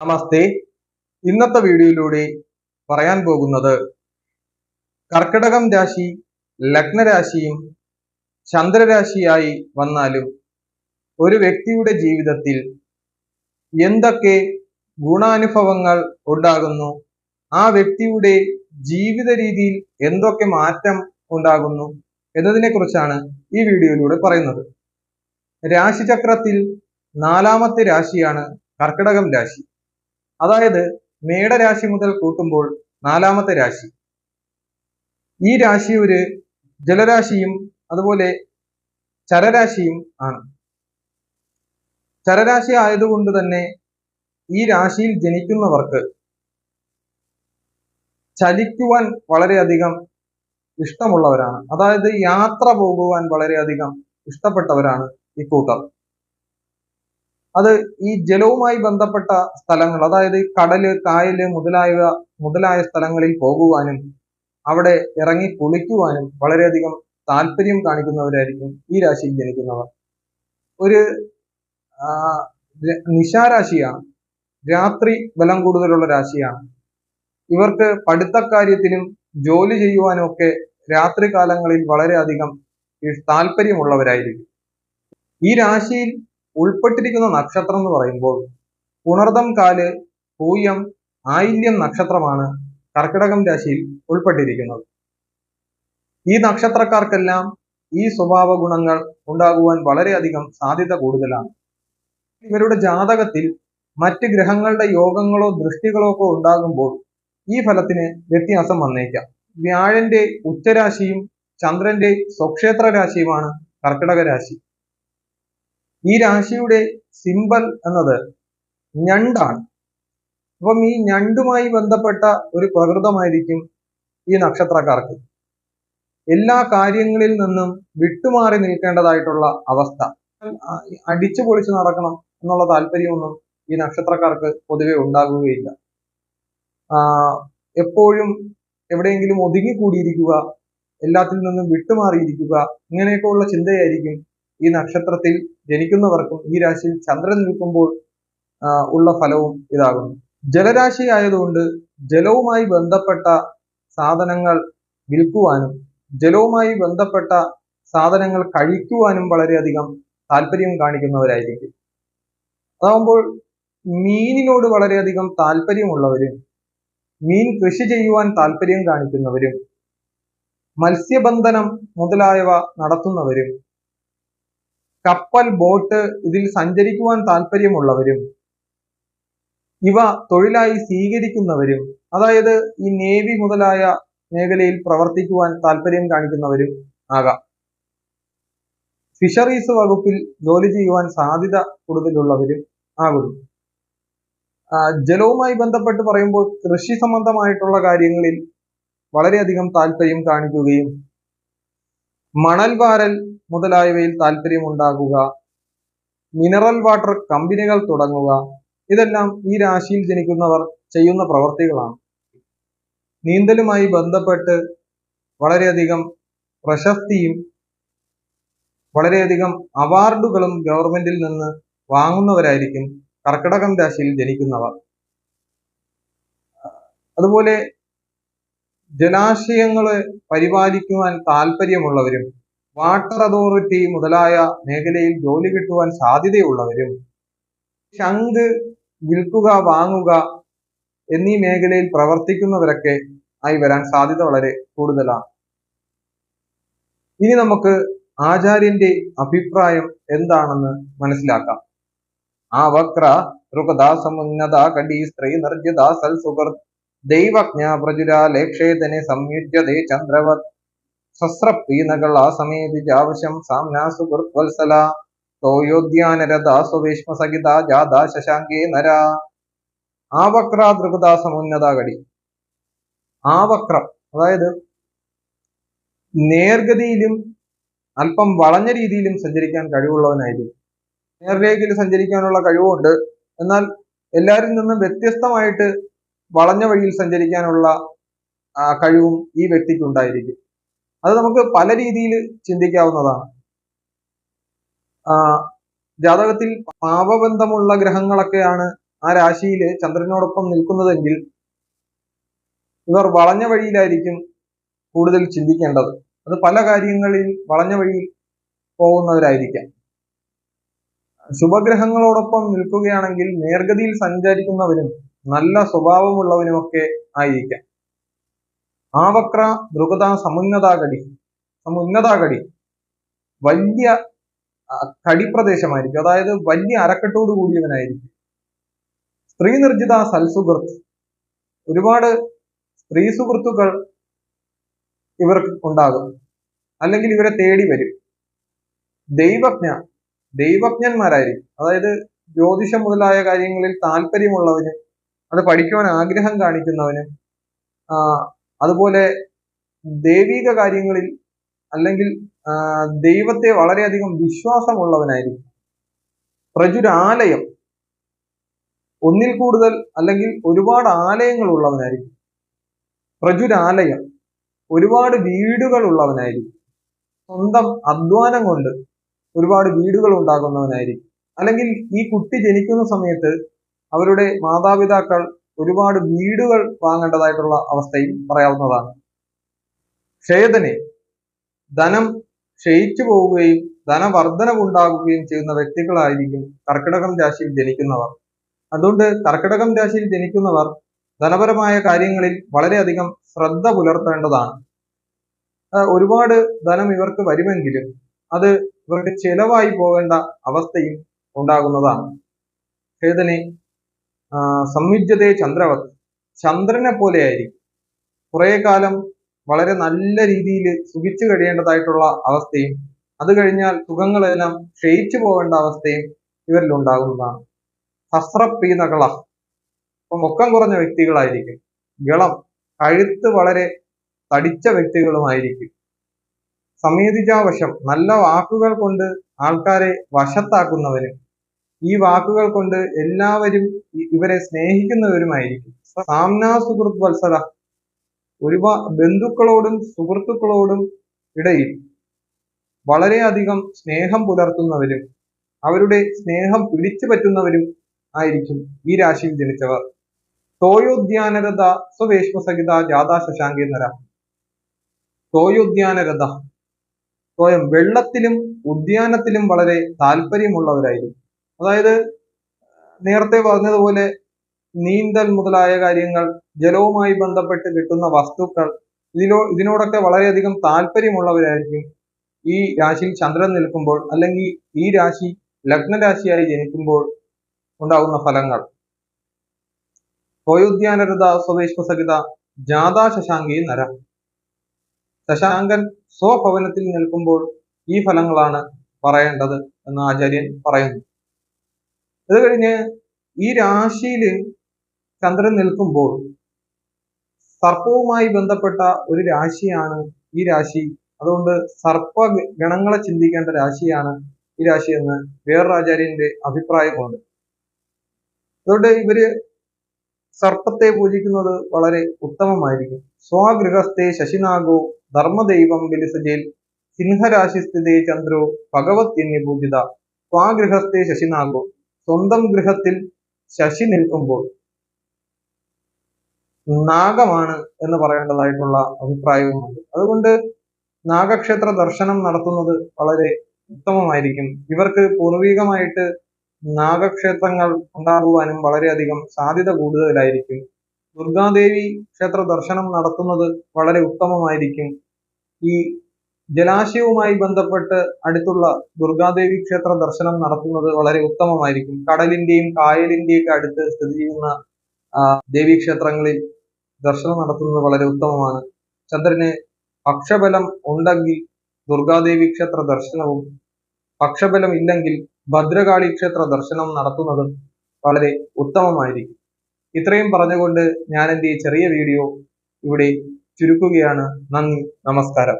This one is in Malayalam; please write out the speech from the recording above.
നമസ്തേ. ഇന്നത്തെ വീഡിയോയിലൂടെ പറയാൻ പോകുന്നത് കർക്കിടകം രാശി ലഗ്നരാശിയും ചന്ദ്രരാശിയായി വന്നാലും ഒരു വ്യക്തിയുടെ ജീവിതത്തിൽ എന്തൊക്കെ ഗുണാനുഭവങ്ങൾ ഉണ്ടാകുന്നു, ആ വ്യക്തിയുടെ ജീവിത രീതിയിൽ എന്തൊക്കെ മാറ്റം ഉണ്ടാകുന്നു എന്നതിനെ കുറിച്ചാണ് ഈ വീഡിയോയിലൂടെ പറയുന്നത്. രാശിചക്രത്തിൽ 4ാമത്തെ രാശിയാണ് കർക്കിടകം രാശി. അതായത് മേടരാശി മുതൽ കൂട്ടുമ്പോൾ 4ാമത്തെ രാശി. ഈ രാശി ഒരു ജലരാശിയും അതുപോലെ ചരരാശിയും ആണ്. ചരരാശി ആയതുകൊണ്ട് തന്നെ ഈ രാശിയിൽ ജനിക്കുന്നവർക്ക് ചലിക്കുവാൻ വളരെയധികം ഇഷ്ടമുള്ളവരാണ്. അതായത് യാത്ര പോകുവാൻ വളരെയധികം ഇഷ്ടപ്പെട്ടവരാണ് ഇക്കൂട്ടർ. അത് ഈ ജലവുമായി ബന്ധപ്പെട്ട സ്ഥലങ്ങൾ, അതായത് കടല്, കായല് മുതലായ സ്ഥലങ്ങളിൽ പോകുവാനും അവിടെ ഇറങ്ങി കുളിക്കുവാനും വളരെയധികം താല്പര്യം കാണിക്കുന്നവരായിരിക്കും ഈ രാശിയിൽ ജനിക്കുന്നവർ. ഒരു നിശാരാശിയാണ്, രാത്രി ബലം കൂടുതലുള്ള രാശിയാണ്. ഇവർക്ക് പഠിത്തക്കാര്യത്തിലും ജോലി ചെയ്യുവാനും ഒക്കെ രാത്രി കാലങ്ങളിൽ വളരെയധികം താല്പര്യമുള്ളവരായിരിക്കും. ഈ രാശിയിൽ ഉൾപ്പെട്ടിരിക്കുന്ന നക്ഷത്രം എന്ന് പറയുമ്പോൾ പുണർദം കാല്, പൂയം, ആയില്യം നക്ഷത്രമാണ് കർക്കിടകം രാശിയിൽ ഉൾപ്പെട്ടിരിക്കുന്നത്. ഈ നക്ഷത്രക്കാർക്കെല്ലാം ഈ സ്വഭാവ ഗുണങ്ങൾ ഉണ്ടാകുവാൻ വളരെയധികം സാധ്യത കൂടുതലാണ്. ഇവരുടെ ജാതകത്തിൽ മറ്റ് ഗ്രഹങ്ങളുടെ യോഗങ്ങളോ ദൃഷ്ടികളോ ഒക്കെ ഉണ്ടാകുമ്പോൾ ഈ ഫലത്തിന് വ്യത്യാസം വന്നേക്കാം. വ്യാഴന്റെ ഉച്ചരാശിയും ചന്ദ്രന്റെ സ്വക്ഷേത്ര രാശിയുമാണ് കർക്കിടക രാശി. ഈ രാശിയുടെ സിമ്പൽ എന്നത് ഞണ്ടാണ്. അപ്പം ഈ ഞണ്ടുമായി ബന്ധപ്പെട്ട ഒരു പ്രകൃതമായിരിക്കും ഈ നക്ഷത്രക്കാർക്ക്. എല്ലാ കാര്യങ്ങളിൽ നിന്നും വിട്ടുമാറി നിൽക്കേണ്ടതായിട്ടുള്ള അവസ്ഥ, അടിച്ചു പൊളിച്ചു നടക്കണം എന്നുള്ള താല്പര്യമൊന്നും ഈ നക്ഷത്രക്കാർക്ക് പൊതുവെ ഉണ്ടാകുകയില്ല. എപ്പോഴും എവിടെയെങ്കിലും ഒതുങ്ങിക്കൂടിയിരിക്കുക, എല്ലാത്തിൽ നിന്നും വിട്ടുമാറിയിരിക്കുക, ഇങ്ങനെയൊക്കെയുള്ള ചിന്തയായിരിക്കും ഈ നക്ഷത്രത്തിൽ ജനിക്കുന്നവർക്കും ഈ രാശിയിൽ ചന്ദ്രൻ നിൽക്കുമ്പോൾ ഉള്ള ഫലവും ഇതാകുന്നു. ജലരാശി ആയതുകൊണ്ട് ജലവുമായി ബന്ധപ്പെട്ട സാധനങ്ങൾ വിൽക്കുവാനും ജലവുമായി ബന്ധപ്പെട്ട സാധനങ്ങൾ കഴിക്കുവാനും വളരെയധികം താല്പര്യം കാണിക്കുന്നവരായിരിക്കും. അതാകുമ്പോൾ മീനിനോട് വളരെയധികം താല്പര്യമുള്ളവരും മീൻ കൃഷി ചെയ്യുവാൻ താല്പര്യം കാണിക്കുന്നവരും മത്സ്യബന്ധനം മുതലായവ നടത്തുന്നവരും കപ്പൽ, ബോട്ട് ഇതിൽ സഞ്ചരിക്കുവാൻ താല്പര്യമുള്ളവരും ഇവ തൊഴിലായി സ്വീകരിക്കുന്നവരും, അതായത് ഈ നേവി മുതലായ മേഖലയിൽ പ്രവർത്തിക്കുവാൻ താല്പര്യം കാണിക്കുന്നവരും ആകാം. ഫിഷറീസ് വകുപ്പിൽ ജോലി ചെയ്യുവാൻ സാധ്യത കൂടുതലുള്ളവരും ആകുന്നു. ജലവുമായി ബന്ധപ്പെട്ട് പറയുമ്പോൾ കൃഷി സംബന്ധമായിട്ടുള്ള കാര്യങ്ങളിൽ വളരെയധികം താല്പര്യം കാണിക്കുകയും മണൽ വാരൽ മുതലായവയിൽ താല്പര്യമുണ്ടാകുക, മിനറൽ വാട്ടർ കമ്പനികൾ തുടങ്ങുക, ഇതെല്ലാം ഈ രാശിയിൽ ജനിക്കുന്നവർ ചെയ്യുന്ന പ്രവർത്തികളാണ്. നീന്തലുമായി ബന്ധപ്പെട്ട് വളരെയധികം പ്രശസ്തിയും വളരെയധികം അവാർഡുകളും ഗവൺമെന്റിൽ നിന്ന് വാങ്ങുന്നവരായിരിക്കും കർക്കിടകം രാശിയിൽ ജനിക്കുന്നവർ. അതുപോലെ ജലാശയങ്ങളെ പരിപാലിക്കുവാൻ താല്പര്യമുള്ളവരും വാട്ടർ അതോറിറ്റി മുതലായ മേഖലയിൽ ജോലി കിട്ടുവാൻ സാധ്യതയുള്ളവരും ശംഖ് വിൽക്കുക, വാങ്ങുക എന്നീ മേഖലയിൽ പ്രവർത്തിക്കുന്നവരൊക്കെ ആയി വരാൻ സാധ്യത വളരെ കൂടുതലാണ്. ഇനി നമുക്ക് ആചാര്യന്റെ അഭിപ്രായം എന്താണെന്ന് മനസ്സിലാക്കാം. ആവക്ര ഋഗദാസമുന്നത കടി സ്ത്രീ നിർജ്ജിത സൽ സുഹൃത് ദൈവജ്ഞ പ്രചുരാലേക്ഷേതനെ സംയുജ്യതേ ചന്ദ്രവത് സസ്രപ്പീനകൾ ആ സമേതിജാവശം സാമ്നാ സുഹൃത് വത്സല തോയോദ്യാനരദാസ്വേഷ്മ സഹിത ജാത ശശാങ്കേ നര. ആവക്ര ധൃഗദാസമുന്നത കടി. ആവക്രം അതായത് നേർഗതിയിലും അല്പം വളഞ്ഞ രീതിയിലും സഞ്ചരിക്കാൻ കഴിവുള്ളവനായിരിക്കും. നേർരേഖയിൽ സഞ്ചരിക്കാനുള്ള കഴിവുണ്ട്, എന്നാൽ എല്ലാവരിൽ നിന്നും വ്യത്യസ്തമായിട്ട് വളഞ്ഞ വഴിയിൽ സഞ്ചരിക്കാനുള്ള കഴിവും ഈ വ്യക്തിക്ക് ഉണ്ടായിരിക്കും. അത് നമുക്ക് പല രീതിയിൽ ചിന്തിക്കാവുന്നതാണ്. ജാതകത്തിൽ പാപബന്ധമുള്ള ഗ്രഹങ്ങളൊക്കെയാണ് ആ രാശിയിൽ ചന്ദ്രനോടൊപ്പം നിൽക്കുന്നതെങ്കിൽ ഇവർ വളഞ്ഞ വഴിയിലായിരിക്കും കൂടുതൽ ചിന്തിക്കേണ്ടത്. അത് പല കാര്യങ്ങളിൽ വളഞ്ഞ വഴിയിൽ പോകുന്നവരായിരിക്കാം. ശുഭഗ്രഹങ്ങളോടൊപ്പം നിൽക്കുകയാണെങ്കിൽ നേർഗതിയിൽ സഞ്ചരിക്കുന്നവരും നല്ല സ്വഭാവമുള്ളവനുമൊക്കെ ആയിരിക്കാം. ആവക്ര ദ്രുപദ സമുന്നതാകടി വലിയ കടിപ്രദേശമായിരിക്കും, അതായത് വലിയ അരക്കെട്ടോട് കൂടിയവനായിരിക്കും. സ്ത്രീ നിർജിത സൽസുഹൃത്ത്, ഒരുപാട് സ്ത്രീ സുഹൃത്തുക്കൾ ഇവർക്ക് ഉണ്ടാകും, അല്ലെങ്കിൽ ഇവരെ തേടി വരും. ദൈവജ്ഞന്മാരായിരിക്കും, അതായത് ജ്യോതിഷം മുതലായ കാര്യങ്ങളിൽ താല്പര്യമുള്ളവനും അത് പഠിക്കുവാൻ ആഗ്രഹം കാണിക്കുന്നവനും അതുപോലെ ദൈവിക കാര്യങ്ങളിൽ അല്ലെങ്കിൽ ദൈവത്തെ വളരെയധികം വിശ്വാസമുള്ളവനായിരിക്കും. പ്രചുരാലയം, ഒന്നിൽ കൂടുതൽ അല്ലെങ്കിൽ ഒരുപാട് ആലയങ്ങൾ ഉള്ളവനായിരിക്കും. പ്രചുരാലയം, ഒരുപാട് വീടുകൾ ഉള്ളവനായിരിക്കും. സ്വന്തം അധ്വാനം കൊണ്ട് ഒരുപാട് വീടുകൾ ഉണ്ടാകുന്നവനായിരിക്കും. അല്ലെങ്കിൽ ഈ കുട്ടി ജനിക്കുന്ന സമയത്ത് അവരുടെ മാതാപിതാക്കൾ ഒരുപാട് വീടുകൾ വാങ്ങേണ്ടതായിട്ടുള്ള അവസ്ഥയും പറയാവുന്നതാണ്. ക്ഷയതനെ, ധനം ക്ഷയിച്ചു പോവുകയും ധനവർദ്ധനവുണ്ടാകുകയും ചെയ്യുന്ന വ്യക്തികളായിരിക്കും കർക്കിടകം രാശിയിൽ ജനിക്കുന്നവർ. അതുകൊണ്ട് കർക്കിടകം രാശിയിൽ ജനിക്കുന്നവർ ധനപരമായ കാര്യങ്ങളിൽ വളരെയധികം ശ്രദ്ധ പുലർത്തേണ്ടതാണ്. ഒരുപാട് ധനം ഇവർക്ക് വരുമെങ്കിലും അത് ഇവർക്ക് ചെലവായി പോകേണ്ട അവസ്ഥയും ഉണ്ടാകുന്നതാണ്. ക്ഷേതനെ സംയുജ്യതയെ ചന്ദ്രവത്, ചന്ദ്രനെ പോലെയായിരിക്കും. കുറെ കാലം വളരെ നല്ല രീതിയിൽ സുഖിച്ചു കഴിയേണ്ടതായിട്ടുള്ള അവസ്ഥയും അത് കഴിഞ്ഞാൽ സുഖങ്ങളെല്ലാം ക്ഷയിച്ചു പോകേണ്ട അവസ്ഥയും ഇവരിൽ ഉണ്ടാകുന്നതാണ്. ഹസ്രപ്രീതകള, പൊക്കം കുറഞ്ഞ വ്യക്തികളായിരിക്കും. ഗളം, കഴുത്ത് വളരെ തടിച്ച വ്യക്തികളുമായിരിക്കും. സമേതിജാവശം, നല്ല വാക്കുകൾ കൊണ്ട് ആൾക്കാരെ വശത്താക്കുന്നവരും ഈ വാക്കുകൾ കൊണ്ട് എല്ലാവരും ഇവരെ സ്നേഹിക്കുന്നവരുമായിരിക്കും. സാമ്നാ സുഹൃത്ത് വത്സല, ബന്ധുക്കളോടും സുഹൃത്തുക്കളോടും ഇടയിൽ വളരെയധികം സ്നേഹം പുലർത്തുന്നവരും അവരുടെ സ്നേഹം പിടിച്ചു പറ്റുന്നവരും ആയിരിക്കും ഈ രാശിയിൽ ജനിച്ചവർ. തോയോദ്യാനരഥ സ്വവേഷ്മസഹിത ജാഥാ ശശാങ്കേന്നര. തോയോദ്യാനരഥ, സ്വയം വെള്ളത്തിലും ഉദ്യാനത്തിലും വളരെ താല്പര്യമുള്ളവരായിരിക്കും. അതായത് നേരത്തെ പറഞ്ഞതുപോലെ നീന്തൽ മുതലായ കാര്യങ്ങൾ, ജലവുമായി ബന്ധപ്പെട്ട് കിട്ടുന്ന വസ്തുക്കൾ, ഇതിനോടൊക്കെ വളരെയധികം താല്പര്യമുള്ളവരായിരിക്കും ഈ രാശിയിൽ ചന്ദ്രൻ നിൽക്കുമ്പോൾ, അല്ലെങ്കിൽ ഈ രാശി ലഗ്നരാശിയായി ജനിക്കുമ്പോൾ ഉണ്ടാകുന്ന ഫലങ്ങൾ. തോയോദ്യാനരഥ സ്വവേഷ്മസഹിത ജാഥാ ശശാങ്കി നര. ശശാങ്കൻ സ്വഭവനത്തിൽ നിൽക്കുമ്പോൾ ഈ ഫലങ്ങളാണ് പറയേണ്ടത് എന്ന് ആചാര്യൻ പറയുന്നു. ഇത് കഴിഞ്ഞ് ഈ രാശിയിൽ ചന്ദ്രൻ നിൽക്കുമ്പോൾ സർപ്പവുമായി ബന്ധപ്പെട്ട ഒരു രാശിയാണ് ഈ രാശി. അതുകൊണ്ട് സർപ്പ ഗണങ്ങളെ ചിന്തിക്കേണ്ട രാശിയാണ് ഈ രാശി എന്ന് വേറൊരു ആചാര്യന്റെ അഭിപ്രായമുണ്ട്. അതുകൊണ്ട് ഇവര് സർപ്പത്തെ പൂജിക്കുന്നത് വളരെ ഉത്തമമായിരിക്കും. സ്വഗൃഹസ്ഥേ ശശിനാഗോ ധർമ്മദൈവം ബലിസജേൽ സിംഹരാശിസ്ഥിതേ ചന്ദ്രോ ഭഗവത് എന്നീ പൂജിത. സ്വഗൃഹസ്ഥേ ശശിനാഗോ, സ്വന്തം ഗൃഹത്തിൽ ശശി നിൽക്കുമ്പോൾ നാഗമാണ് എന്ന് പറയേണ്ടതായിട്ടുള്ള അഭിപ്രായവുമുണ്ട്. അതുകൊണ്ട് നാഗക്ഷേത്ര ദർശനം നടത്തുന്നത് വളരെ ഉത്തമമായിരിക്കും. ഇവർക്ക് പൂർവികമായിട്ട് നാഗക്ഷേത്രങ്ങൾ ഉണ്ടാകുവാനും വളരെയധികം സാധ്യത കൂടുതലായിരിക്കും. ദുർഗാദേവി ക്ഷേത്ര ദർശനം നടത്തുന്നത് വളരെ ഉത്തമമായിരിക്കും. ഈ ജലാശയവുമായി ബന്ധപ്പെട്ട് അടുത്തുള്ള ദുർഗാദേവി ക്ഷേത്ര ദർശനം നടത്തുന്നത് വളരെ ഉത്തമമായിരിക്കും. കടലിന്റെയും കായലിന്റെയും ഒക്കെ അടുത്ത് സ്ഥിതി ചെയ്യുന്ന ദേവീക്ഷേത്രങ്ങളിൽ ദർശനം നടത്തുന്നത് വളരെ ഉത്തമമാണ്. ചന്ദ്രന് പക്ഷബലം ഉണ്ടെങ്കിൽ ദുർഗാദേവി ക്ഷേത്ര ദർശനവും, പക്ഷബലം ഇല്ലെങ്കിൽ ഭദ്രകാളി ക്ഷേത്ര ദർശനം നടത്തുന്നതും വളരെ ഉത്തമമായിരിക്കും. ഇത്രയും പറഞ്ഞുകൊണ്ട് ഞാൻ എൻ്റെ ഈ ചെറിയ വീഡിയോ ഇവിടെ ചുരുക്കുകയാണ്. നന്ദി, നമസ്കാരം.